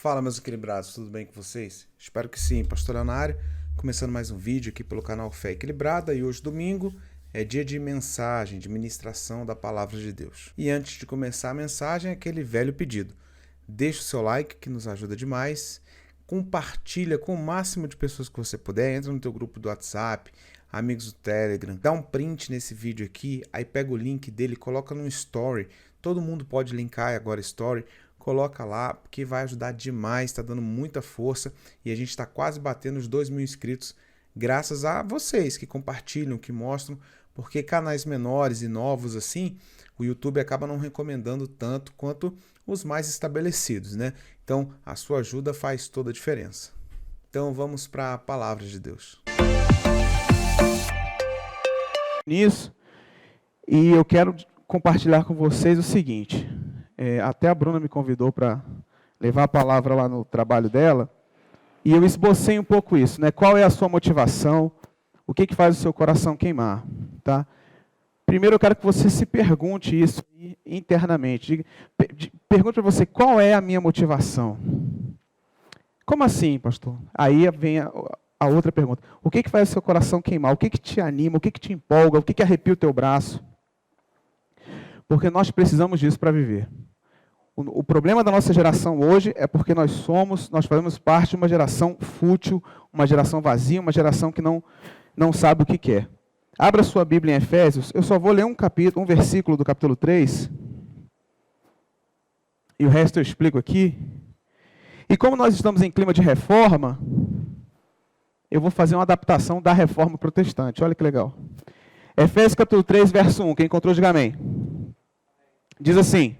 Fala, meus equilibrados, tudo bem com vocês? Espero que sim. Pastor Leonário, começando mais um vídeo aqui pelo canal Fé Equilibrada, e hoje, domingo, é dia de mensagem, de ministração da Palavra de Deus. E antes de começar a mensagem, aquele velho pedido. Deixa o seu like, que nos ajuda demais. Compartilha com o máximo de pessoas que você puder. Entra no teu grupo do WhatsApp, amigos do Telegram. Dá um print nesse vídeo aqui, aí pega o link dele, coloca no Story. Todo mundo pode linkar agora Story. Coloca lá, porque vai ajudar demais, está dando muita força e a gente está quase batendo os 2.000 inscritos, graças a vocês que compartilham, que mostram, porque canais menores e novos assim, o YouTube acaba não recomendando tanto quanto os mais estabelecidos, né? Então, a sua ajuda faz toda a diferença. Então, vamos para a Palavra de Deus. Nisso, e eu quero compartilhar com vocês o seguinte. Até a Bruna me convidou para levar a palavra lá no trabalho dela, e eu esbocei um pouco isso, né? Qual é a sua motivação? O que faz o seu coração queimar? Tá? Primeiro eu quero que você se pergunte isso internamente. Pergunte para você, qual é a minha motivação? Como assim, pastor? Aí vem a outra pergunta. O que faz o seu coração queimar? O que te anima? O que te empolga? O que arrepia o teu braço? Porque nós precisamos disso para viver. O problema da nossa geração hoje é porque nós fazemos parte de uma geração fútil, uma geração vazia, uma geração que não sabe o que quer. Abra sua Bíblia em Efésios, eu só vou ler um versículo do capítulo 3, e o resto eu explico aqui. E como nós estamos em clima de reforma, eu vou fazer uma adaptação da reforma protestante, olha que legal. Efésios capítulo 3, verso 1, quem encontrou, diga amém. Diz assim,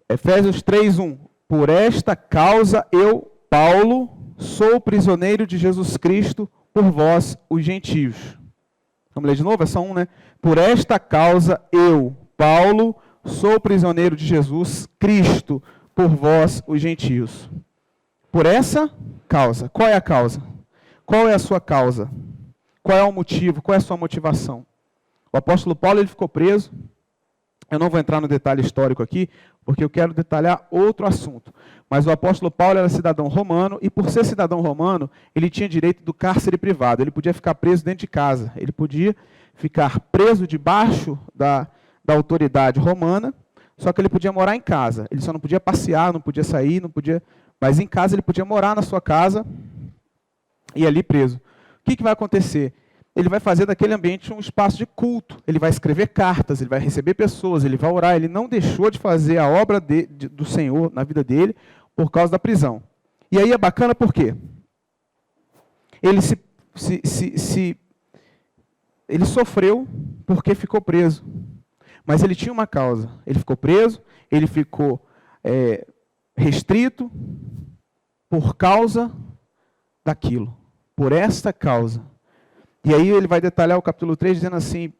Efésios 3:1. Por esta causa eu, Paulo, sou prisioneiro de Jesus Cristo por vós, os gentios. Vamos ler de novo? É só um, né? Por esta causa eu, Paulo, sou prisioneiro de Jesus Cristo por vós, os gentios. Por essa causa. Qual é a causa? Qual é a sua causa? Qual é o motivo? Qual é a sua motivação? O apóstolo Paulo ele ficou preso. Eu não vou entrar no detalhe histórico aqui, porque eu quero detalhar outro assunto. Mas o apóstolo Paulo era cidadão romano, e por ser cidadão romano, ele tinha direito do cárcere privado. Ele podia ficar preso dentro de casa. Ele podia ficar preso debaixo da autoridade romana, só que ele podia morar em casa. Ele só não podia passear, não podia sair, não podia... Mas em casa ele podia morar na sua casa e ali preso. O que vai acontecer? Ele vai fazer daquele ambiente um espaço de culto. Ele vai escrever cartas, ele vai receber pessoas, ele vai orar. Ele não deixou de fazer a obra do Senhor na vida dele por causa da prisão. E aí é bacana por quê? Ele ele sofreu porque ficou preso. Mas ele tinha uma causa. Ele ficou preso, ele ficou restrito por causa daquilo. Por esta causa. E aí ele vai detalhar o capítulo 3 dizendo assim,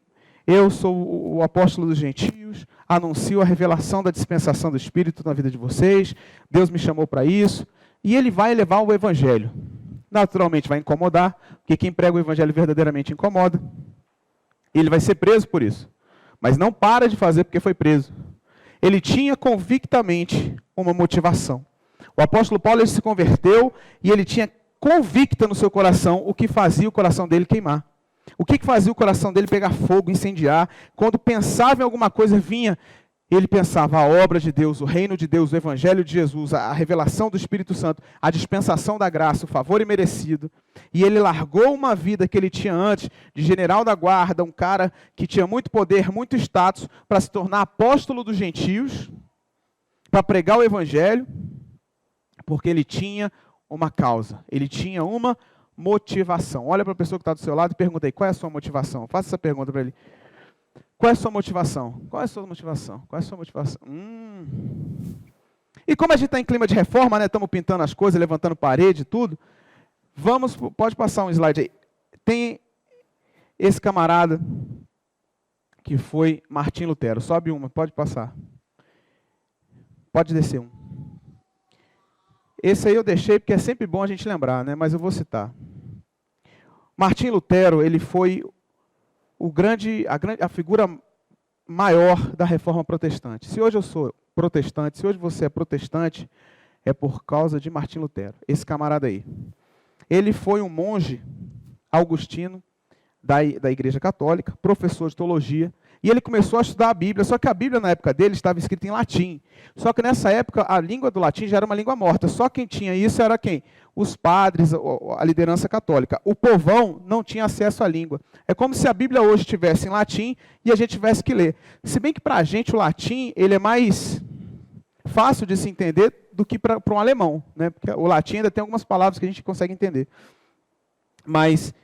eu sou o apóstolo dos gentios, anuncio a revelação da dispensação do Espírito na vida de vocês, Deus me chamou para isso, e ele vai levar o evangelho. Naturalmente vai incomodar, porque quem prega o evangelho verdadeiramente incomoda, e ele vai ser preso por isso, mas não para de fazer porque foi preso. Ele tinha convictamente uma motivação. O apóstolo Paulo ele se converteu e ele tinha convicta no seu coração o que fazia o coração dele queimar. O que fazia o coração dele pegar fogo, incendiar. Quando pensava em alguma coisa, ele pensava a obra de Deus, o reino de Deus, o evangelho de Jesus, a revelação do Espírito Santo, a dispensação da graça, o favor imerecido. E ele largou uma vida que ele tinha antes, de general da guarda, um cara que tinha muito poder, muito status, para se tornar apóstolo dos gentios, para pregar o evangelho, porque ele tinha uma causa, ele tinha uma motivação. Olha para a pessoa que está do seu lado e pergunta aí, qual é a sua motivação? Faça essa pergunta para ele. Qual é a sua motivação? Qual é a sua motivação? Qual é a sua motivação? E como a gente está em clima de reforma, né? Estamos pintando as coisas, levantando parede e tudo, pode passar um slide aí. Tem esse camarada que foi Martim Lutero. Sobe uma, pode passar. Pode descer um. Esse aí eu deixei porque é sempre bom a gente lembrar, né? Mas eu vou citar. Martim Lutero, ele foi a figura maior da reforma protestante. Se hoje eu sou protestante, se hoje você é protestante, é por causa de Martim Lutero. Esse camarada aí. Ele foi um monge augustino da Igreja Católica, professor de teologia, e ele começou a estudar a Bíblia, só que a Bíblia na época dele estava escrita em latim. Só que nessa época a língua do latim já era uma língua morta. Só quem tinha isso era quem? Os padres, a liderança católica. O povão não tinha acesso à língua. É como se a Bíblia hoje estivesse em latim e a gente tivesse que ler. Se bem que para a gente o latim ele é mais fácil de se entender do que para um alemão, né? Porque o latim ainda tem algumas palavras que a gente consegue entender. Mas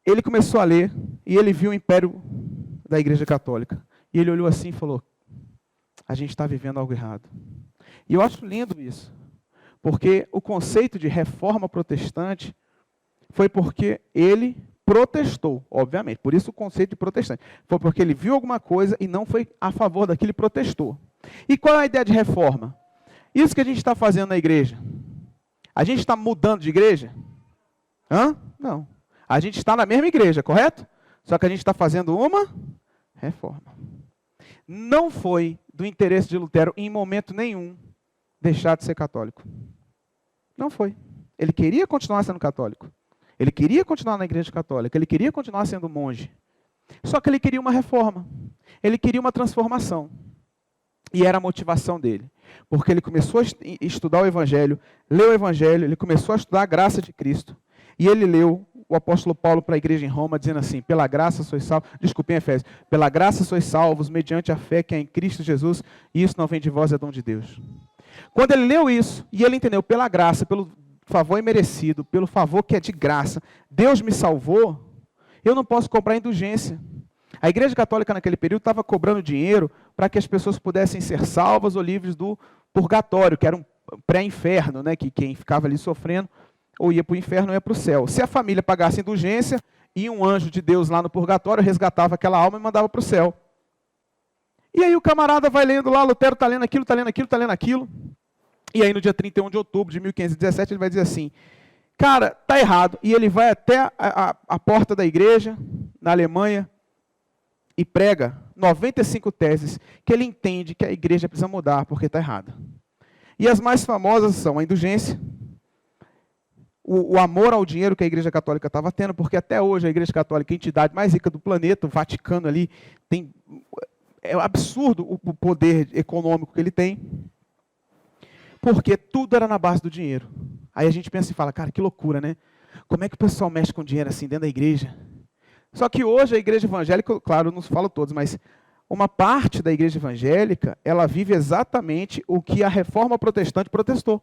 ele começou a ler e ele viu o império da Igreja Católica. E ele olhou assim e falou, a gente está vivendo algo errado. E eu acho lindo isso. Porque o conceito de reforma protestante foi porque ele protestou, obviamente. Por isso o conceito de protestante. Foi porque ele viu alguma coisa e não foi a favor daquilo e protestou. E qual é a ideia de reforma? Isso que a gente está fazendo na igreja. A gente está mudando de igreja? Não. A gente está na mesma igreja, correto? Só que a gente está fazendo uma reforma. Não foi do interesse de Lutero, em momento nenhum, deixar de ser católico. Não foi. Ele queria continuar sendo católico. Ele queria continuar na igreja católica. Ele queria continuar sendo monge. Só que ele queria uma reforma. Ele queria uma transformação. E era a motivação dele. Porque ele começou a estudar o Evangelho, leu o Evangelho, ele começou a estudar a graça de Cristo. E ele leu o apóstolo Paulo para a igreja em Roma, dizendo assim, pela graça sois salvos, desculpem, Efésios, pela graça sois salvos, mediante a fé que é em Cristo Jesus, e isso não vem de vós, é dom de Deus. Quando ele leu isso, e ele entendeu, pela graça, pelo favor imerecido, pelo favor que é de graça, Deus me salvou, eu não posso cobrar indulgência. A igreja católica naquele período estava cobrando dinheiro para que as pessoas pudessem ser salvas ou livres do purgatório, que era um pré-inferno, né, que quem ficava ali sofrendo, ou ia para o inferno ou ia para o céu. Se a família pagasse indulgência, ia um anjo de Deus lá no purgatório, resgatava aquela alma e mandava para o céu. E aí o camarada vai lendo lá, Lutero está lendo aquilo, está lendo aquilo, está lendo aquilo. E aí no dia 31 de outubro de 1517 ele vai dizer assim, cara, está errado. E ele vai até a porta da igreja, na Alemanha, e prega 95 teses que ele entende que a igreja precisa mudar porque está errada. E as mais famosas são a indulgência, o amor ao dinheiro que a Igreja Católica estava tendo, porque até hoje a Igreja Católica é a entidade mais rica do planeta, o Vaticano ali, é absurdo o poder econômico que ele tem, porque tudo era na base do dinheiro. Aí a gente pensa e fala, cara, que loucura, né? Como é que o pessoal mexe com dinheiro assim dentro da igreja? Só que hoje a igreja evangélica, claro, não falo todos, mas uma parte da igreja evangélica, ela vive exatamente o que a reforma protestante protestou.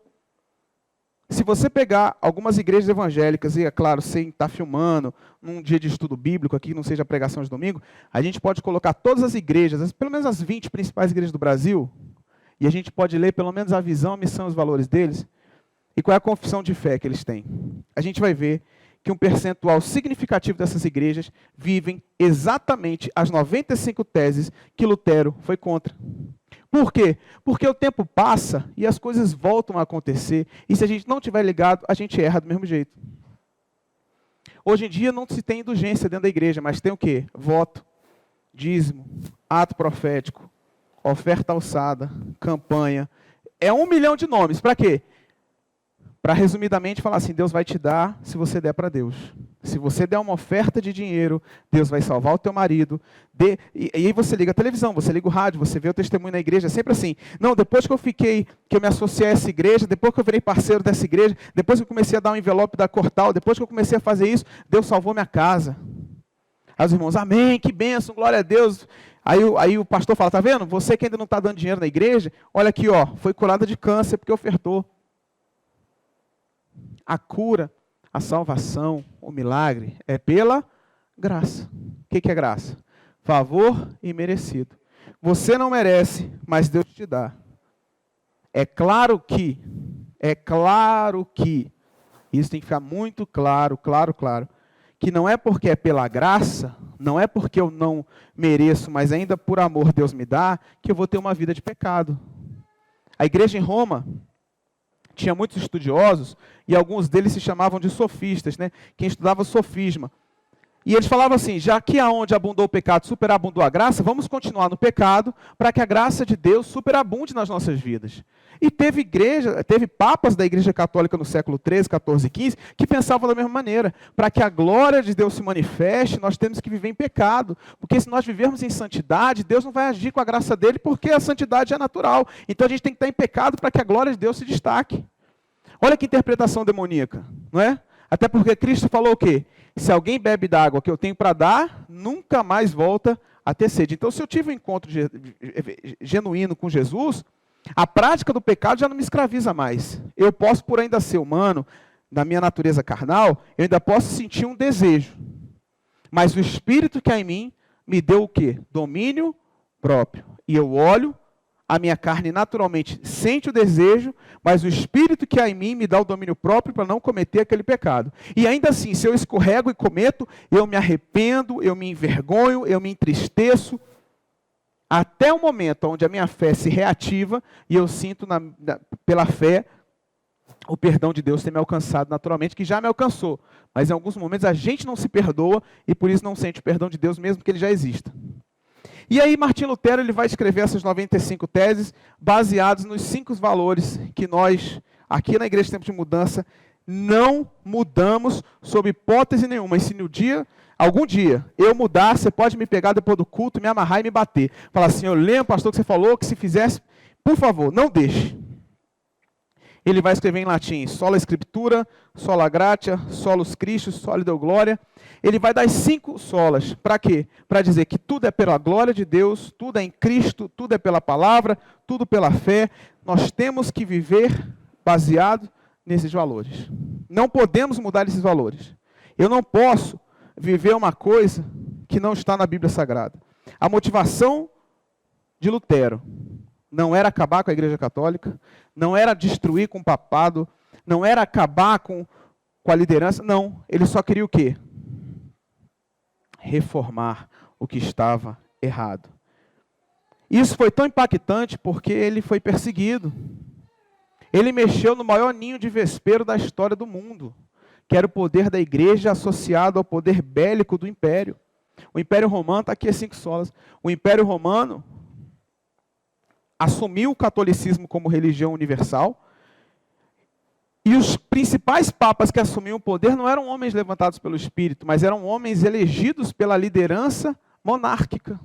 Se você pegar algumas igrejas evangélicas, e é claro, sem estar filmando, num dia de estudo bíblico aqui, não seja pregação de domingo, a gente pode colocar todas as igrejas, pelo menos as 20 principais igrejas do Brasil, e a gente pode ler pelo menos a visão, a missão e os valores deles, e qual é a confissão de fé que eles têm. A gente vai ver que um percentual significativo dessas igrejas vivem exatamente as 95 teses que Lutero foi contra. Por quê? Porque o tempo passa e as coisas voltam a acontecer, e se a gente não estiver ligado, a gente erra do mesmo jeito. Hoje em dia não se tem indulgência dentro da igreja, mas tem o quê? Voto, dízimo, ato profético, oferta alçada, campanha. É 1 milhão de nomes. Para quê? Para resumidamente falar assim, Deus vai te dar se você der para Deus. Se você der uma oferta de dinheiro, Deus vai salvar o teu marido. E aí você liga a televisão, você liga o rádio, você vê o testemunho na igreja, é sempre assim. Não, depois que eu me associei a essa igreja, depois que eu virei parceiro dessa igreja, depois que eu comecei a dar um envelope da Cortal, depois que eu comecei a fazer isso, Deus salvou minha casa. Aí os irmãos, amém, que bênção, glória a Deus. Aí o pastor fala, tá vendo? Você que ainda não está dando dinheiro na igreja, olha aqui, ó, foi curada de câncer porque ofertou. A cura, a salvação, o milagre é pela graça. O que é graça? Favor imerecido. Você não merece, mas Deus te dá. É claro que, isso tem que ficar muito claro, que não é porque é pela graça, não é porque eu não mereço, mas ainda por amor Deus me dá, que eu vou ter uma vida de pecado. A igreja em Roma tinha muitos estudiosos, e alguns deles se chamavam de sofistas, né? Quem estudava sofisma. E eles falavam assim, já que aonde abundou o pecado, superabundou a graça, vamos continuar no pecado para que a graça de Deus superabunde nas nossas vidas. E teve papas da Igreja Católica no século XIII, XIV e XV que pensavam da mesma maneira. Para que a glória de Deus se manifeste, nós temos que viver em pecado. Porque se nós vivermos em santidade, Deus não vai agir com a graça dele, porque a santidade é natural. Então a gente tem que estar em pecado para que a glória de Deus se destaque. Olha que interpretação demoníaca, não é? Até porque Cristo falou o quê? Se alguém bebe da água que eu tenho para dar, nunca mais volta a ter sede. Então, se eu tive um encontro genuíno com Jesus, a prática do pecado já não me escraviza mais. Eu posso, por ainda ser humano, na minha natureza carnal, eu ainda posso sentir um desejo. Mas o Espírito que há em mim me deu o quê? Domínio próprio. E eu olho, a minha carne naturalmente sente o desejo, mas o Espírito que há em mim me dá o domínio próprio para não cometer aquele pecado. E ainda assim, se eu escorrego e cometo, eu me arrependo, eu me envergonho, eu me entristeço, até o momento onde a minha fé se reativa e eu sinto pela fé o perdão de Deus ter me alcançado naturalmente, que já me alcançou. Mas em alguns momentos a gente não se perdoa e por isso não sente o perdão de Deus mesmo que ele já exista. E aí Martim Lutero ele vai escrever essas 95 teses baseadas nos 5 valores que nós, aqui na Igreja Tempo de Mudança, não mudamos sob hipótese nenhuma. E se algum dia eu mudar, você pode me pegar depois do culto, me amarrar e me bater. Falar assim, eu lembro, pastor, que você falou que se fizesse, por favor, não deixe. Ele vai escrever em latim, sola scriptura, sola gratia, solus Christus, soli Deo gloria. Ele vai dar as 5 solas. Para quê? Para dizer que tudo é pela glória de Deus, tudo é em Cristo, tudo é pela palavra, tudo pela fé. Nós temos que viver baseado nesses valores. Não podemos mudar esses valores. Eu não posso viver uma coisa que não está na Bíblia Sagrada. A motivação de Lutero não era acabar com a Igreja Católica, não era destruir com o papado, não era acabar com a liderança, não. Ele só queria o quê? Reformar o que estava errado. Isso foi tão impactante porque ele foi perseguido. Ele mexeu no maior ninho de vespeiro da história do mundo, que era o poder da igreja associado ao poder bélico do império. O Império Romano, está aqui as 5 solas. O Império Romano assumiu o catolicismo como religião universal, e os principais papas que assumiam o poder não eram homens levantados pelo Espírito, mas eram homens elegidos pela liderança monárquica,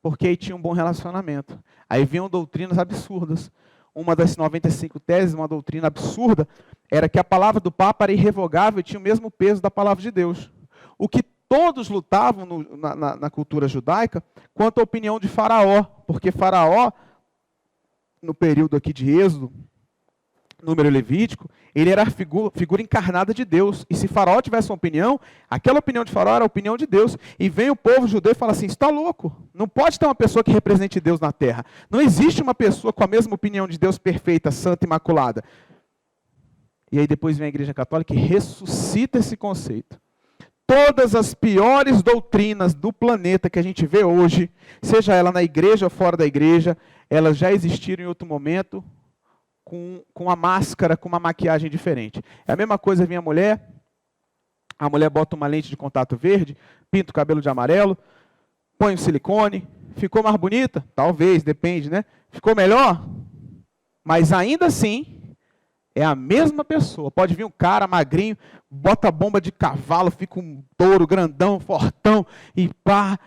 porque aí tinha um bom relacionamento. Aí vinham doutrinas absurdas. Uma das 95 teses, uma doutrina absurda, era que a palavra do Papa era irrevogável e tinha o mesmo peso da palavra de Deus. O que todos lutavam na cultura judaica quanto à opinião de Faraó, porque Faraó, no período aqui de Êxodo, número levítico, ele era a figura encarnada de Deus. E se Faraó tivesse uma opinião, aquela opinião de Faraó era a opinião de Deus. E vem o povo judeu e fala assim, você está louco? Não pode ter uma pessoa que represente Deus na terra. Não existe uma pessoa com a mesma opinião de Deus perfeita, santa, imaculada. E aí depois vem a Igreja Católica e ressuscita esse conceito. Todas as piores doutrinas do planeta que a gente vê hoje, seja ela na igreja ou fora da igreja, elas já existiram em outro momento, com a máscara, com uma maquiagem diferente. É a mesma coisa vir a mulher bota uma lente de contato verde, pinta o cabelo de amarelo, põe um silicone, ficou mais bonita? Talvez, depende, né? Ficou melhor? Mas ainda assim, é a mesma pessoa. Pode vir um cara magrinho, bota a bomba de cavalo, fica um touro grandão, fortão, e pá.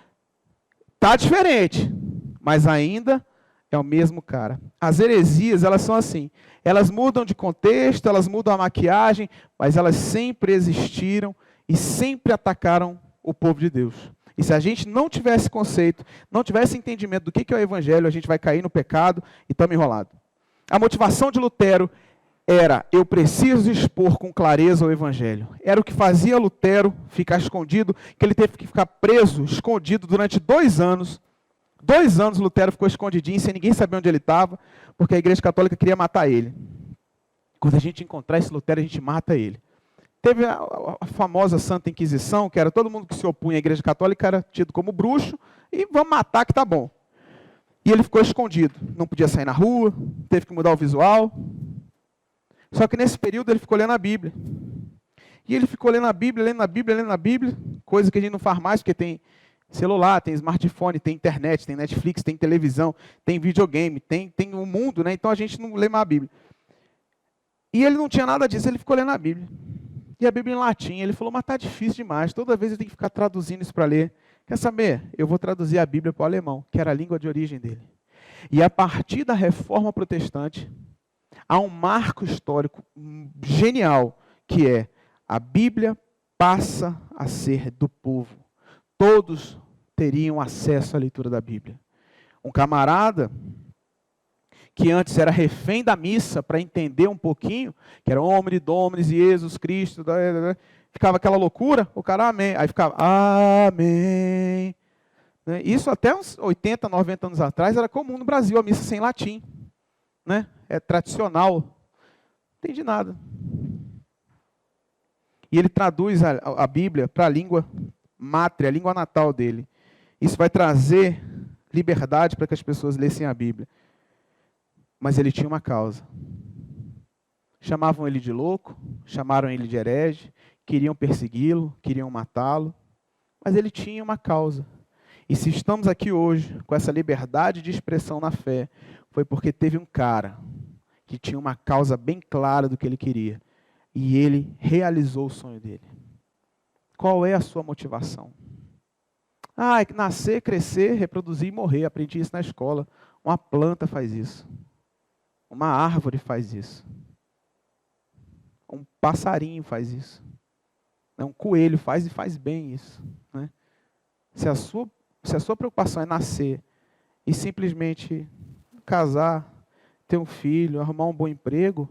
Tá diferente, mas ainda é o mesmo cara. As heresias, elas são assim. Elas mudam de contexto, elas mudam a maquiagem, mas elas sempre existiram e sempre atacaram o povo de Deus. E se a gente não tivesse conceito, não tivesse entendimento do que é o evangelho, a gente vai cair no pecado e estamos enrolados. A motivação de Lutero era, eu preciso expor com clareza o evangelho. Era o que fazia Lutero ficar escondido, que ele teve que ficar preso, escondido durante 2 anos. 2 anos Lutero ficou escondidinho, sem ninguém saber onde ele estava, porque a Igreja Católica queria matar ele. Quando a gente encontrar esse Lutero, a gente mata ele. Teve a famosa Santa Inquisição, que era todo mundo que se opunha à Igreja Católica era tido como bruxo, e vamos matar que tá bom. E ele ficou escondido, não podia sair na rua, teve que mudar o visual. Só que nesse período ele ficou lendo a Bíblia. E ele ficou lendo a Bíblia, lendo a Bíblia, lendo a Bíblia, coisa que a gente não faz mais, porque tem celular, tem smartphone, tem internet, tem Netflix, tem televisão, tem videogame, tem o mundo, né? Então a gente não lê mais a Bíblia. E ele não tinha nada disso, ele ficou lendo a Bíblia. E a Bíblia em latim, ele falou, mas está difícil demais, toda vez eu tenho que ficar traduzindo isso para ler. Quer saber? Eu vou traduzir a Bíblia para o alemão, que era a língua de origem dele. E a partir da Reforma Protestante, há um marco histórico genial, que é a Bíblia passa a ser do povo. Todos teriam acesso à leitura da Bíblia. Um camarada que antes era refém da missa para entender um pouquinho, que era Omni Dominus Jesus Cristo, ficava aquela loucura, o cara amém, aí ficava amém. Isso até uns 80, 90 anos atrás era comum no Brasil, a missa sem latim. Né? É tradicional, não entendi nada. E ele traduz a Bíblia para a língua mátria, a língua natal dele. Isso vai trazer liberdade para que as pessoas lessem a Bíblia. Mas ele tinha uma causa. Chamavam ele de louco, chamaram ele de herege, queriam persegui-lo, queriam matá-lo. Mas ele tinha uma causa. E se estamos aqui hoje com essa liberdade de expressão na fé, foi porque teve um cara que tinha uma causa bem clara do que ele queria. E ele realizou o sonho dele. Qual é a sua motivação? É nascer, crescer, reproduzir e morrer. Aprendi isso na escola. Uma planta faz isso. Uma árvore faz isso. Um passarinho faz isso. Um coelho faz e faz bem isso. Né? Se a sua preocupação é nascer e simplesmente casar, ter um filho, arrumar um bom emprego,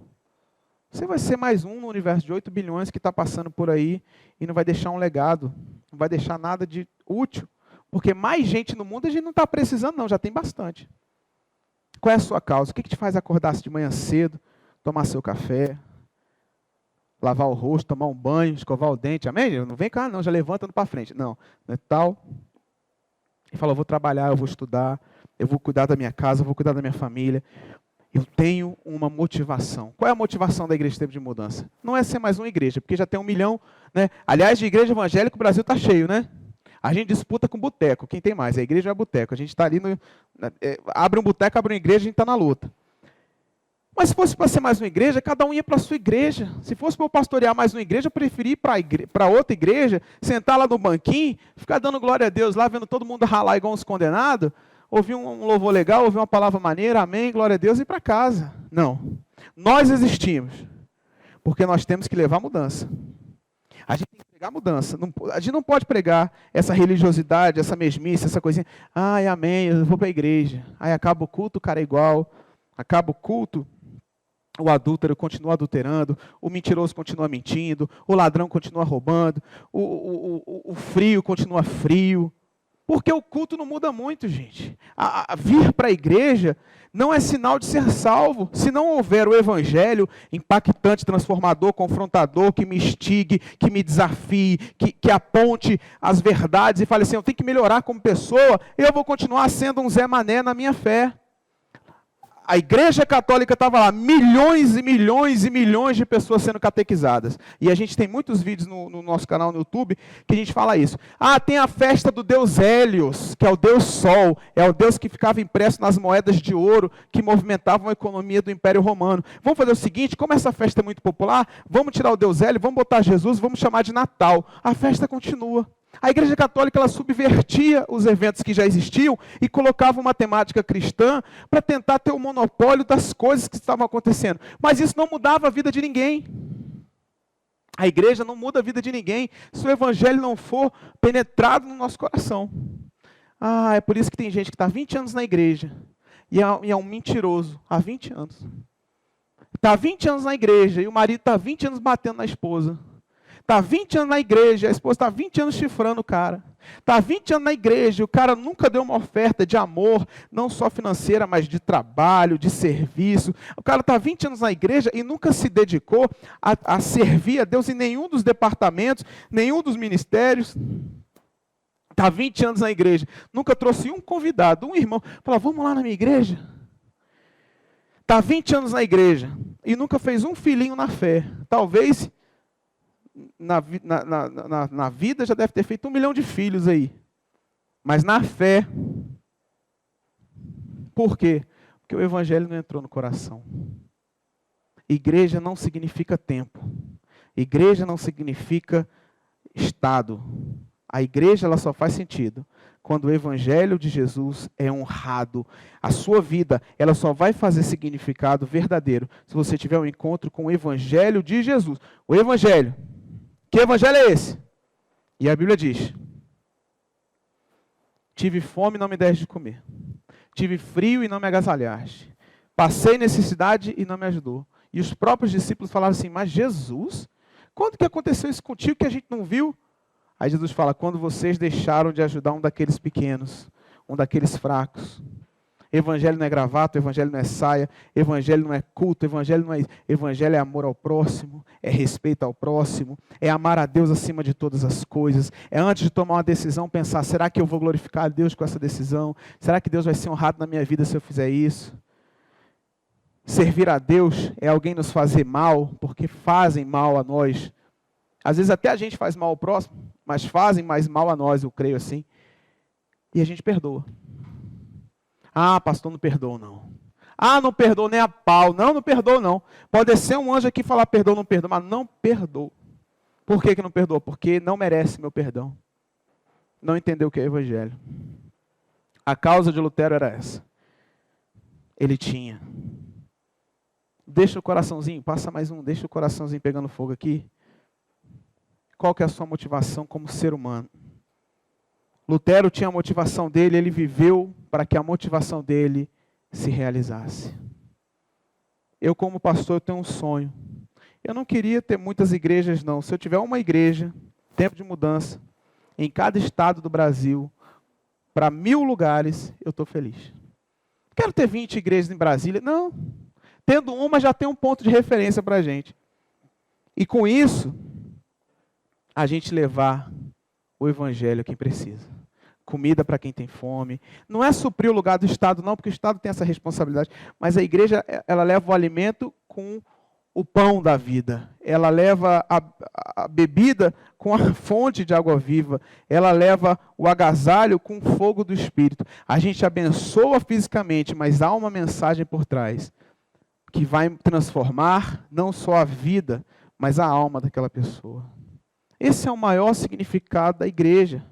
você vai ser mais um no universo de 8 bilhões que está passando por aí e não vai deixar um legado, não vai deixar nada de útil. Porque mais gente no mundo a gente não está precisando não, já tem bastante. Qual é a sua causa? O que te faz acordar de manhã cedo, tomar seu café, lavar o rosto, tomar um banho, escovar o dente, amém? Não vem cá não, já levanta para frente. Não é tal. E fala, eu vou trabalhar, eu vou estudar, eu vou cuidar da minha casa, eu vou cuidar da minha família. Eu tenho uma motivação. Qual é a motivação da Igreja Tempo de Mudança? Não é ser mais uma igreja, porque já tem 1 milhão, né? Aliás, de igreja evangélica o Brasil está cheio, né? A gente disputa com boteco. Quem tem mais? A igreja é boteco. A gente está ali, abre um boteco, abre uma igreja, a gente está na luta. Mas se fosse para ser mais uma igreja, cada um ia para a sua igreja. Se fosse para eu pastorear mais uma igreja, eu preferi ir para outra igreja, sentar lá no banquinho, ficar dando glória a Deus lá, vendo todo mundo ralar igual uns condenados, ouvir um louvor legal, ouvir uma palavra maneira, amém, glória a Deus, e ir para casa. Não. Nós existimos porque nós temos que levar mudança. A gente tem que pregar mudança. A gente não pode pregar essa religiosidade, essa mesmice, essa coisinha. Amém, eu vou para a igreja. Aí acaba o culto, o cara é igual. Acaba o culto, o adúltero continua adulterando, o mentiroso continua mentindo, o ladrão continua roubando, o frio continua frio. Porque o culto não muda muito, gente. Vir para a igreja não é sinal de ser salvo. Se não houver o evangelho impactante, transformador, confrontador, que me instigue, que me desafie, que aponte as verdades e fale assim, eu tenho que melhorar como pessoa, eu vou continuar sendo um Zé Mané na minha fé. A Igreja Católica estava lá, milhões e milhões e milhões de pessoas sendo catequizadas. E a gente tem muitos vídeos no nosso canal no YouTube que a gente fala isso. Tem a festa do Deus Hélios, que é o Deus Sol, é o Deus que ficava impresso nas moedas de ouro que movimentavam a economia do Império Romano. Vamos fazer o seguinte, como essa festa é muito popular, vamos tirar o Deus Hélio, vamos botar Jesus, vamos chamar de Natal. A festa continua. A Igreja Católica ela subvertia os eventos que já existiam e colocava uma temática cristã para tentar ter o monopólio das coisas que estavam acontecendo. Mas isso não mudava a vida de ninguém. A igreja não muda a vida de ninguém se o evangelho não for penetrado no nosso coração. É por isso que tem gente que está há 20 anos na igreja e é um mentiroso há 20 anos. Está há 20 anos na igreja e o marido está há 20 anos batendo na esposa. Está há 20 anos na igreja, a esposa está há 20 anos chifrando o cara. Está há 20 anos na igreja, o cara nunca deu uma oferta de amor, não só financeira, mas de trabalho, de serviço. O cara está há 20 anos na igreja e nunca se dedicou a servir a Deus em nenhum dos departamentos, nenhum dos ministérios. Está há 20 anos na igreja, nunca trouxe um convidado, um irmão, falou, vamos lá na minha igreja. Está há 20 anos na igreja e nunca fez um filhinho na fé. Talvez na vida já deve ter feito 1 milhão de filhos aí. Mas na fé, por quê? Porque o evangelho não entrou no coração. Igreja não significa tempo. Igreja não significa estado. A igreja ela só faz sentido quando o evangelho de Jesus é honrado. A sua vida ela só vai fazer significado verdadeiro se você tiver um encontro com o evangelho de Jesus. O evangelho. Que evangelho é esse? E a Bíblia diz: tive fome e não me deste de comer. Tive frio e não me agasalhaste. Passei necessidade e não me ajudou. E os próprios discípulos falaram assim: mas Jesus, quando que aconteceu isso contigo que a gente não viu? Aí Jesus fala: quando vocês deixaram de ajudar um daqueles pequenos, um daqueles fracos. Evangelho não é gravata, evangelho não é saia, evangelho não é culto, evangelho não é... Evangelho é amor ao próximo, é respeito ao próximo, é amar a Deus acima de todas as coisas. É antes de tomar uma decisão pensar: será que eu vou glorificar a Deus com essa decisão? Será que Deus vai ser honrado na minha vida se eu fizer isso? Servir a Deus é alguém nos fazer mal, porque fazem mal a nós. Às vezes até a gente faz mal ao próximo, mas fazem mais mal a nós, eu creio assim. E a gente perdoa. Ah, pastor, não perdoa não. Ah, não perdoa nem a pau. Não, não perdoa não. Pode ser um anjo aqui falar perdoa, não perdoa, mas não perdoa. Por que não perdoa? Porque não merece meu perdão. Não entendeu o que é evangelho. A causa de Lutero era essa. Ele tinha. Deixa o coraçãozinho, passa mais um, deixa o coraçãozinho pegando fogo aqui. Qual que é a sua motivação como ser humano? Lutero tinha a motivação dele, ele viveu para que a motivação dele se realizasse. Eu como pastor, eu tenho um sonho. Eu não queria ter muitas igrejas não. Se eu tiver uma igreja, tempo de mudança, em cada estado do Brasil, para 1000 lugares, eu estou feliz. Quero ter 20 igrejas em Brasília. Não. Tendo uma, já tem um ponto de referência para a gente. E com isso, a gente levar o evangelho a quem precisa. Comida para quem tem fome. Não é suprir o lugar do Estado, não, porque o Estado tem essa responsabilidade. Mas a igreja, ela leva o alimento com o pão da vida. Ela leva a bebida com a fonte de água viva. Ela leva o agasalho com o fogo do Espírito. A gente abençoa fisicamente, mas há uma mensagem por trás que vai transformar não só a vida, mas a alma daquela pessoa. Esse é o maior significado da igreja.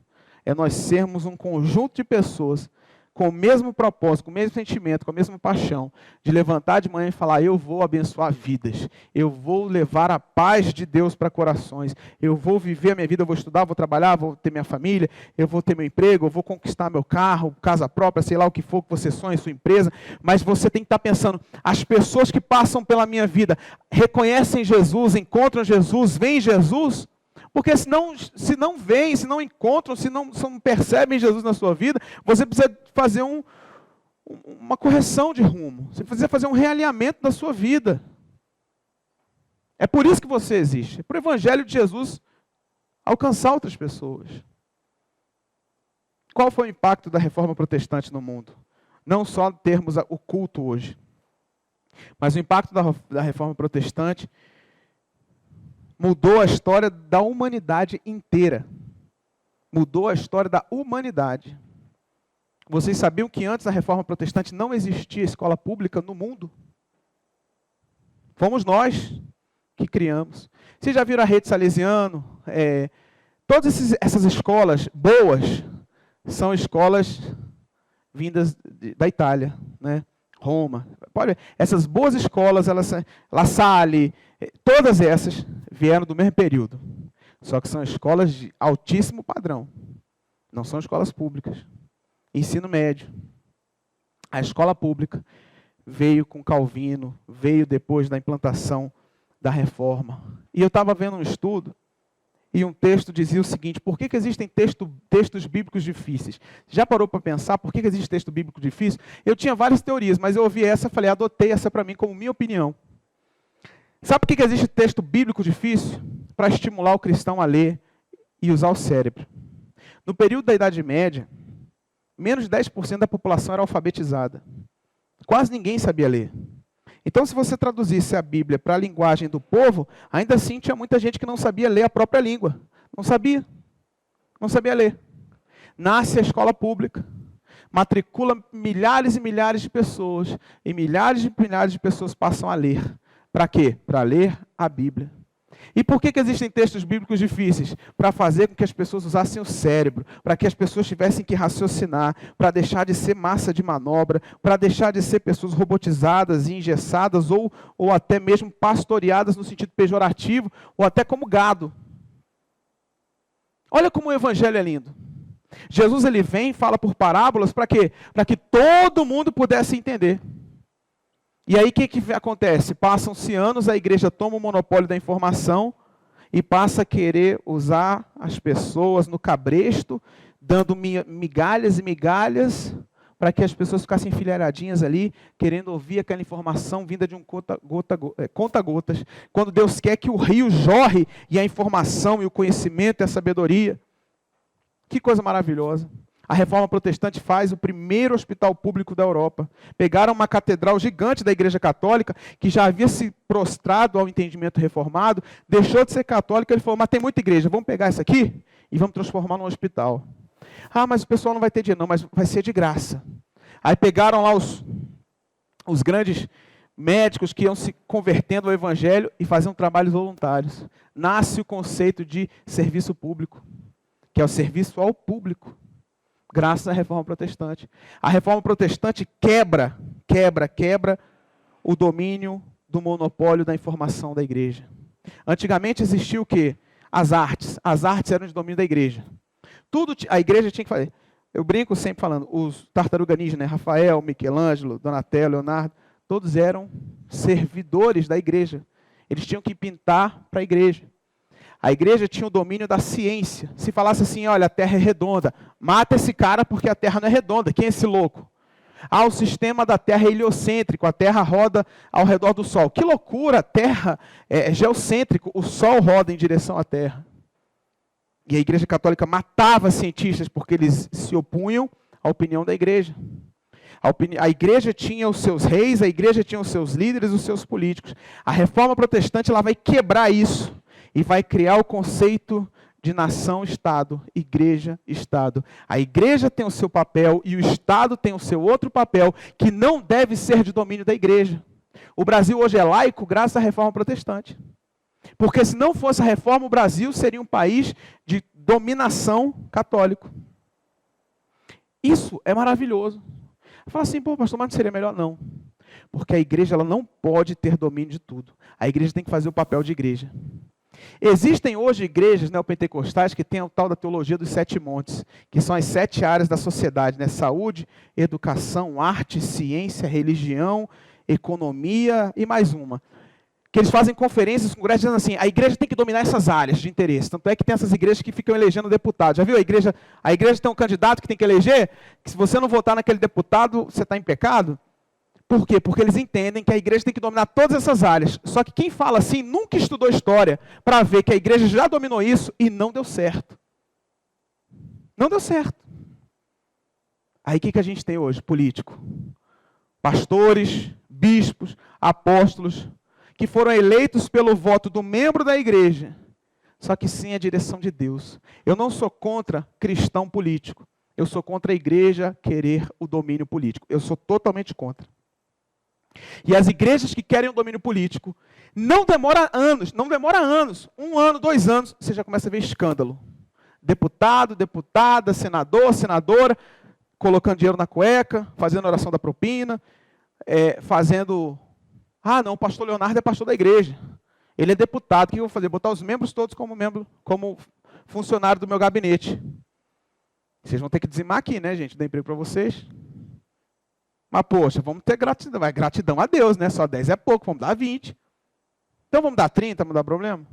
É nós sermos um conjunto de pessoas com o mesmo propósito, com o mesmo sentimento, com a mesma paixão, de levantar de manhã e falar: eu vou abençoar vidas, eu vou levar a paz de Deus para corações, eu vou viver a minha vida, eu vou estudar, vou trabalhar, vou ter minha família, eu vou ter meu emprego, eu vou conquistar meu carro, casa própria, sei lá o que for que você sonha, sua empresa, mas você tem que estar pensando: as pessoas que passam pela minha vida reconhecem Jesus, encontram Jesus, veem Jesus? Porque se não veem, se não encontram, se não percebem Jesus na sua vida, você precisa fazer uma correção de rumo. Você precisa fazer um realinhamento da sua vida. É por isso que você existe. É para o Evangelho de Jesus alcançar outras pessoas. Qual foi o impacto da Reforma Protestante no mundo? Não só termos o culto hoje, mas o impacto da Reforma Protestante mudou a história da humanidade inteira. Mudou a história da humanidade. Vocês sabiam que antes da Reforma Protestante não existia escola pública no mundo? Fomos nós que criamos. Vocês já viram a Rede Salesiano? Todas essas escolas boas são escolas vindas da Itália, né? Roma. Pode ver. Essas boas escolas, La Salle, todas essas vieram do mesmo período. Só que são escolas de altíssimo padrão. Não são escolas públicas. Ensino médio. A escola pública veio com Calvino, veio depois da implantação da reforma. E eu estava vendo um estudo, e um texto dizia o seguinte: por que existem textos bíblicos difíceis? Já parou para pensar por que existe texto bíblico difícil? Eu tinha várias teorias, mas eu ouvi essa e falei, adotei essa para mim como minha opinião. Sabe por que existe texto bíblico difícil? Para estimular o cristão a ler e usar o cérebro. No período da Idade Média, menos de 10% da população era alfabetizada. Quase ninguém sabia ler. Então, se você traduzisse a Bíblia para a linguagem do povo, ainda assim tinha muita gente que não sabia ler a própria língua. Não sabia ler. Nasce a escola pública, matricula milhares e milhares de pessoas, e milhares de pessoas passam a ler. Para quê? Para ler a Bíblia. E por que existem textos bíblicos difíceis? Para fazer com que as pessoas usassem o cérebro, para que as pessoas tivessem que raciocinar, para deixar de ser massa de manobra, para deixar de ser pessoas robotizadas e engessadas, ou até mesmo pastoreadas no sentido pejorativo, ou até como gado. Olha como o evangelho é lindo. Jesus ele vem e fala por parábolas para quê? Para que todo mundo pudesse entender. E aí o que acontece? Passam-se anos, a igreja toma o monopólio da informação e passa a querer usar as pessoas no cabresto, dando migalhas e migalhas, para que as pessoas ficassem enfileiradinhas ali, querendo ouvir aquela informação vinda de um conta-gotas, quando Deus quer que o rio jorre, e a informação, e o conhecimento, e a sabedoria. Que coisa maravilhosa. A Reforma Protestante faz o primeiro hospital público da Europa. Pegaram uma catedral gigante da Igreja Católica, que já havia se prostrado ao entendimento reformado, deixou de ser católica, ele falou, mas tem muita igreja, vamos pegar isso aqui e vamos transformar num hospital. Ah, mas o pessoal não vai ter dinheiro, não, mas vai ser de graça. Aí pegaram lá os grandes médicos que iam se convertendo ao Evangelho e faziam trabalhos voluntários. Nasce o conceito de serviço público, que é o serviço ao público. Graças à Reforma Protestante. A Reforma Protestante quebra o domínio do monopólio da informação da igreja. Antigamente existia o quê? As artes. As artes eram de domínio da igreja. Tudo a igreja tinha que fazer. Eu brinco sempre falando, os Tartaruga Ninja, né? Rafael, Michelangelo, Donatello, Leonardo, todos eram servidores da igreja. Eles tinham que pintar para a igreja. A igreja tinha o domínio da ciência. Se falasse assim, olha, a terra é redonda, mata esse cara porque a terra não é redonda. Quem é esse louco? Ah, o sistema da terra é heliocêntrico, a terra roda ao redor do sol. Que loucura, a terra é geocêntrico, o sol roda em direção à terra. E a igreja católica matava cientistas porque eles se opunham à opinião da igreja. A igreja tinha os seus reis, a igreja tinha os seus líderes, os seus políticos. A Reforma Protestante ela vai quebrar isso. E vai criar o conceito de nação-estado, igreja-estado. A igreja tem o seu papel e o Estado tem o seu outro papel, que não deve ser de domínio da igreja. O Brasil hoje é laico graças à Reforma Protestante. Porque se não fosse a Reforma, o Brasil seria um país de dominação católico. Isso é maravilhoso. Fala assim, pô, pastor, mas não seria melhor? Não. Porque a igreja ela não pode ter domínio de tudo. A igreja tem que fazer o papel de igreja. Existem hoje igrejas neopentecostais que têm o tal da teologia dos 7 montes, que são as 7 áreas da sociedade, né? Saúde, educação, arte, ciência, religião, economia e mais uma. Que eles fazem conferências, congressos, dizendo assim, a igreja tem que dominar essas áreas de interesse. Tanto é que tem essas igrejas que ficam elegendo deputados. Já viu? A igreja tem um candidato que tem que eleger, que se você não votar naquele deputado, você está em pecado. Por quê? Porque eles entendem que a igreja tem que dominar todas essas áreas. Só que quem fala assim nunca estudou história para ver que a igreja já dominou isso e não deu certo. Não deu certo. Aí o que a gente tem hoje? Político. Pastores, bispos, apóstolos, que foram eleitos pelo voto do membro da igreja, só que sem a direção de Deus. Eu não sou contra cristão político. Eu sou contra a igreja querer o domínio político. Eu sou totalmente contra. E as igrejas que querem o domínio político, não demora anos, 1 ano, 2 anos, você já começa a ver escândalo. Deputado, deputada, senador, senadora, colocando dinheiro na cueca, fazendo oração da propina, não, o pastor Leonardo é pastor da igreja. Ele é deputado, o que eu vou fazer? Botar os membros todos como funcionário do meu gabinete. Vocês vão ter que dizimar aqui, né, gente? Dá emprego para vocês. Mas, poxa, vamos ter gratidão. Mas gratidão a Deus, né? Só 10 é pouco, vamos dar 20. Então vamos dar 30, não dá problema?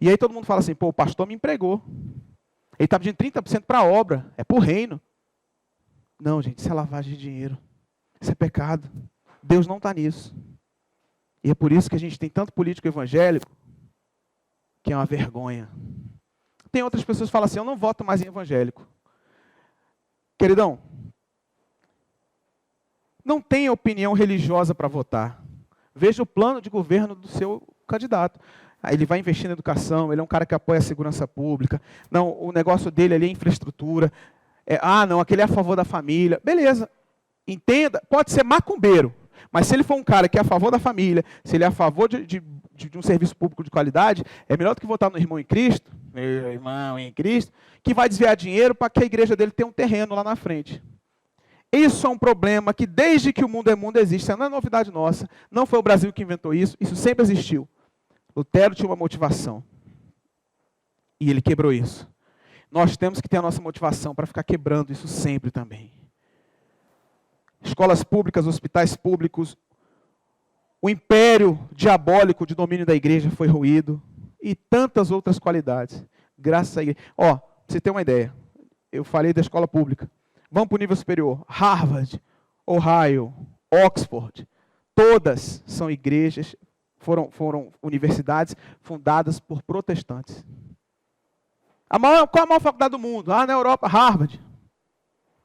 E aí todo mundo fala assim, pô, o pastor me empregou. Ele está pedindo 30% para a obra, é para o reino. Não, gente, isso é lavagem de dinheiro. Isso é pecado. Deus não está nisso. E é por isso que a gente tem tanto político evangélico que é uma vergonha. Tem outras pessoas que falam assim, eu não voto mais em evangélico. Queridão, Não tenha opinião religiosa para votar. Veja o plano de governo do seu candidato. Ele vai investir na educação, ele é um cara que apoia a segurança pública. Não, o negócio dele ali é infraestrutura. Não, aquele é a favor da família. Beleza, entenda, pode ser macumbeiro, mas se ele for um cara que é a favor da família, se ele é a favor de um serviço público de qualidade, é melhor do que votar no irmão em Cristo, meu irmão em Cristo, que vai desviar dinheiro para que a igreja dele tenha um terreno lá na frente. Isso é um problema que desde que o mundo é mundo existe, isso não é novidade nossa, não foi o Brasil que inventou isso sempre existiu. Lutero tinha uma motivação e ele quebrou isso. Nós temos que ter a nossa motivação para ficar quebrando isso sempre também. Escolas públicas, hospitais públicos, o império diabólico de domínio da igreja foi ruído e tantas outras qualidades. Graças à igreja. Para você ter uma ideia, eu falei da escola pública. Vamos para o nível superior. Harvard, Ohio, Oxford, todas são igrejas, foram universidades fundadas por protestantes. Qual a maior faculdade do mundo? Na Europa, Harvard.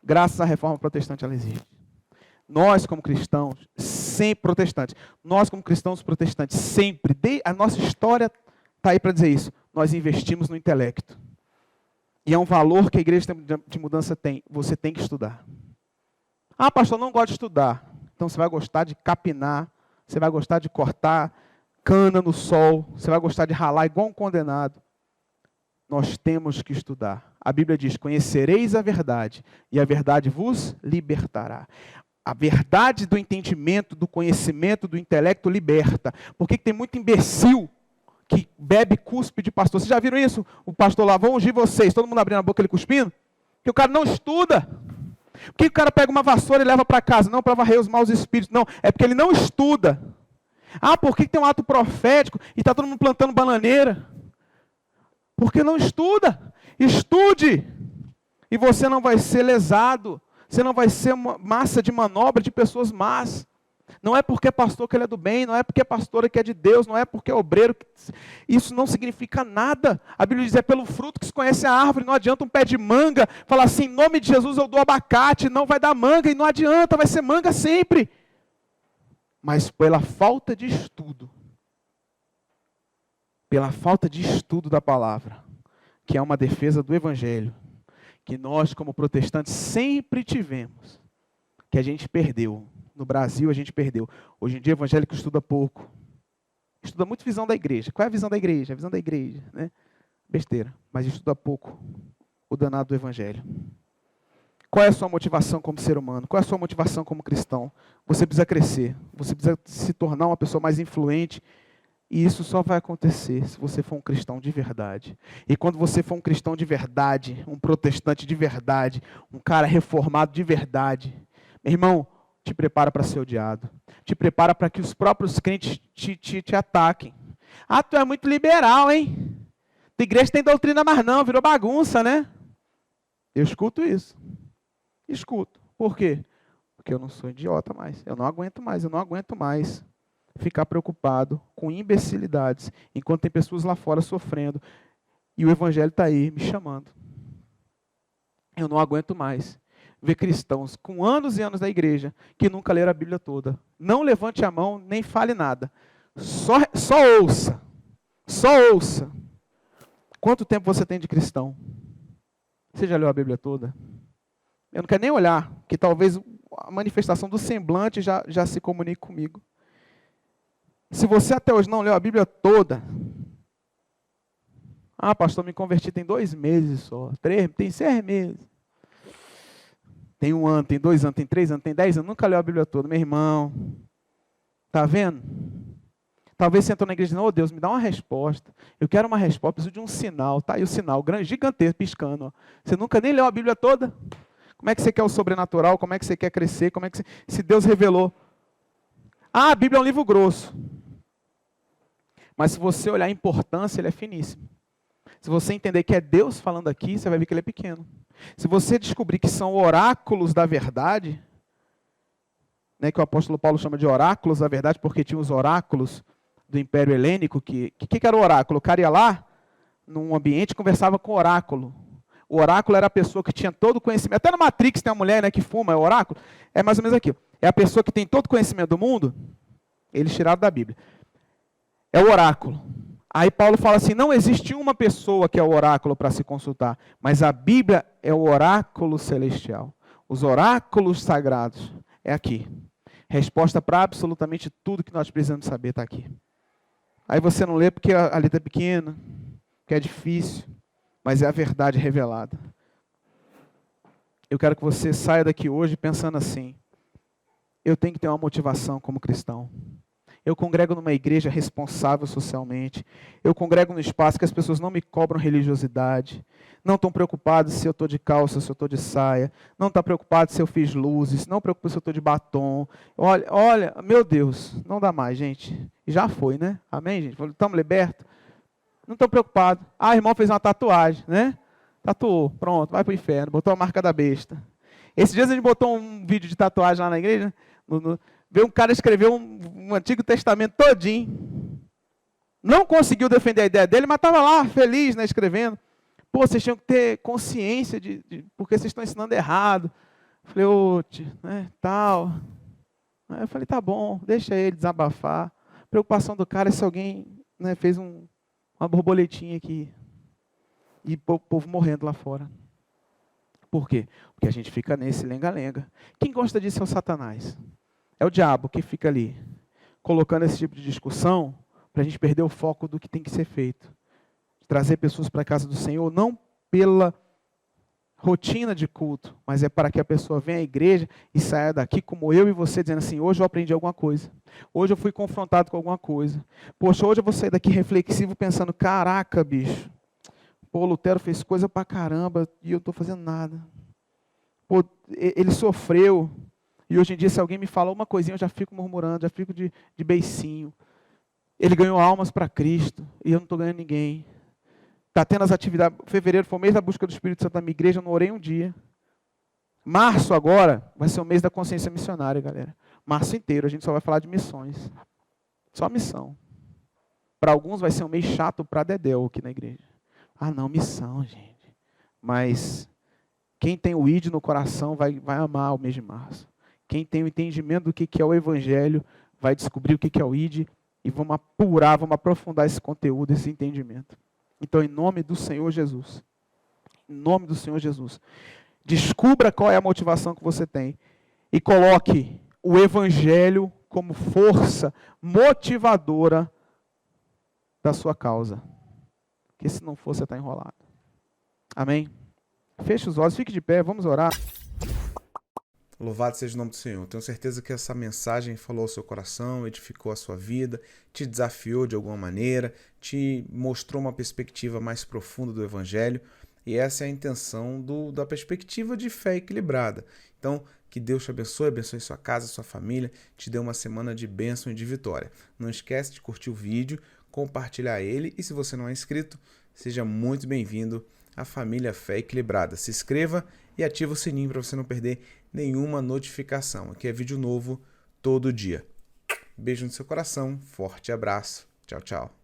Graças à reforma protestante ela existe. Nós como cristãos, sempre protestantes, nós como cristãos protestantes, sempre, a nossa história está aí para dizer isso, nós investimos no intelecto. E é um valor que a igreja de mudança tem, você tem que estudar. Pastor, não gosto de estudar. Então você vai gostar de capinar, você vai gostar de cortar cana no sol, você vai gostar de ralar igual um condenado. Nós temos que estudar. A Bíblia diz, conhecereis a verdade, e a verdade vos libertará. A verdade do entendimento, do conhecimento, do intelecto liberta. Por que tem muito imbecil que bebe cuspe de pastor? Vocês já viram isso? O pastor lá, vão ungir vocês, todo mundo abrindo a boca, ele cuspindo? Porque o cara não estuda. Por que o cara pega uma vassoura e leva para casa? Não para varrer os maus espíritos, não. É porque ele não estuda. Por que tem um ato profético e está todo mundo plantando bananeira? Porque não estuda. Estude. E você não vai ser lesado. Você não vai ser uma massa de manobra de pessoas más. Não é porque é pastor que ele é do bem, não é porque é pastora que é de Deus, não é porque é obreiro. Isso não significa nada. A Bíblia diz, é pelo fruto que se conhece a árvore. Não adianta um pé de manga falar assim, em nome de Jesus eu dou abacate, não vai dar manga, e não adianta, vai ser manga sempre. Mas pela falta de estudo, da palavra, que é uma defesa do Evangelho, que nós como protestantes sempre tivemos, que a gente perdeu. No Brasil a gente perdeu. Hoje em dia o evangélico estuda pouco. Estuda muito visão da igreja. Qual é a visão da igreja? A visão da igreja, né? Besteira. Mas estuda pouco o danado do evangelho. Qual é a sua motivação como ser humano? Qual é a sua motivação como cristão? Você precisa crescer. Você precisa se tornar uma pessoa mais influente. E isso só vai acontecer se você for um cristão de verdade. E quando você for um cristão de verdade, um protestante de verdade, um cara reformado de verdade, meu irmão, te prepara para ser odiado. Te prepara para que os próprios crentes te ataquem. Tu é muito liberal, hein? A igreja tem doutrina mais não, virou bagunça, né? Eu escuto isso. Escuto. Por quê? Porque eu não sou idiota mais. Eu não aguento mais ficar preocupado com imbecilidades, enquanto tem pessoas lá fora sofrendo, e o evangelho está aí me chamando. Eu não aguento mais ver cristãos com anos e anos da igreja que nunca leram a Bíblia toda. Não levante a mão, nem fale nada. Só ouça. Só ouça. Quanto tempo você tem de cristão? Você já leu a Bíblia toda? Eu não quero nem olhar, que talvez a manifestação do semblante já se comunique comigo. Se você até hoje não leu a Bíblia toda, pastor, me converti tem 2 meses só, 3, tem 6 meses. Tem 1 ano, tem 2 anos, tem 3 anos, tem 10 anos, nunca leu a Bíblia toda. Meu irmão, está vendo? Talvez você entrou na igreja e disse, Deus, me dá uma resposta. Eu quero uma resposta, preciso de um sinal. Tá aí o sinal, grande, gigantesco, piscando. Você nunca nem leu a Bíblia toda? Como é que você quer o sobrenatural? Como é que você quer crescer? Se Deus revelou? A Bíblia é um livro grosso. Mas se você olhar a importância, ele é finíssimo. Se você entender que é Deus falando aqui, você vai ver que ele é pequeno. Se você descobrir que são oráculos da verdade, né, que o apóstolo Paulo chama de oráculos da verdade, porque tinha os oráculos do Império Helênico, que era o oráculo? O cara ia lá, num ambiente, conversava com o oráculo. O oráculo era a pessoa que tinha todo o conhecimento. Até no Matrix tem uma mulher, né, que fuma, é o oráculo. É mais ou menos aquilo. É a pessoa que tem todo o conhecimento do mundo. Eles tiraram da Bíblia. É o oráculo. Aí Paulo fala assim, não existe uma pessoa que é o oráculo para se consultar, mas a Bíblia é o oráculo celestial. Os oráculos sagrados é aqui. Resposta para absolutamente tudo que nós precisamos saber está aqui. Aí você não lê porque a letra é pequena, que é difícil, mas é a verdade revelada. Eu quero que você saia daqui hoje pensando assim, eu tenho que ter uma motivação como cristão. Eu congrego numa igreja responsável socialmente. Eu congrego num espaço que as pessoas não me cobram religiosidade. Não estão preocupados se eu estou de calça, se eu estou de saia. Não estão preocupados se eu fiz luzes. Não preocupados se eu estou de batom. Olha, meu Deus, não dá mais, gente. Já foi, né? Amém, gente? Estamos libertos? Não estão preocupados. Ah, o irmão fez uma tatuagem, né? Tatuou, pronto, vai para o inferno. Botou a marca da besta. Esses dias a gente botou um vídeo de tatuagem lá na igreja, veio um cara escrever um Antigo Testamento todinho. Não conseguiu defender a ideia dele, mas estava lá, feliz, né, escrevendo. Pô, vocês tinham que ter consciência de porque vocês estão ensinando errado. Falei, né, tal. Aí eu falei, tá bom, deixa ele desabafar. A preocupação do cara é se alguém, né, fez uma borboletinha aqui. E o povo morrendo lá fora. Por quê? Porque a gente fica nesse lenga-lenga. Quem gosta disso é o Satanás. É o diabo que fica ali, colocando esse tipo de discussão para a gente perder o foco do que tem que ser feito. Trazer pessoas para a casa do Senhor, não pela rotina de culto, mas é para que a pessoa venha à igreja e saia daqui como eu e você, dizendo assim, hoje eu aprendi alguma coisa. Hoje eu fui confrontado com alguma coisa. Poxa, hoje eu vou sair daqui reflexivo pensando, caraca, bicho, pô, Lutero fez coisa pra caramba e eu não estou fazendo nada. Pô, ele sofreu. E hoje em dia, se alguém me fala uma coisinha, eu já fico murmurando, já fico de beicinho. Ele ganhou almas para Cristo e eu não estou ganhando ninguém. Está tendo as atividades. Fevereiro foi o mês da busca do Espírito Santo na minha igreja, eu não orei um dia. Março agora vai ser o mês da consciência missionária, galera. Março inteiro a gente só vai falar de missões. Só missão. Para alguns vai ser um mês chato para Dedéu aqui na igreja. Ah não, missão, gente. Mas quem tem o ID no coração vai amar o mês de março. Quem tem o entendimento do que é o Evangelho, vai descobrir o que é o ID e vamos apurar, vamos aprofundar esse conteúdo, esse entendimento. Então, em nome do Senhor Jesus, descubra qual é a motivação que você tem e coloque o Evangelho como força motivadora da sua causa. Porque se não for, você está enrolado. Amém? Feche os olhos, fique de pé, vamos orar. Louvado seja o nome do Senhor. Tenho certeza que essa mensagem falou ao seu coração, edificou a sua vida, te desafiou de alguma maneira, te mostrou uma perspectiva mais profunda do Evangelho. E essa é a intenção da perspectiva de fé equilibrada. Então, que Deus te abençoe sua casa, sua família, te dê uma semana de bênção e de vitória. Não esquece de curtir o vídeo, compartilhar ele e se você não é inscrito, seja muito bem-vindo à família Fé Equilibrada. Se inscreva e ativa o sininho para você não perder nenhuma notificação. Aqui é vídeo novo todo dia. Beijo no seu coração, forte abraço. Tchau, tchau.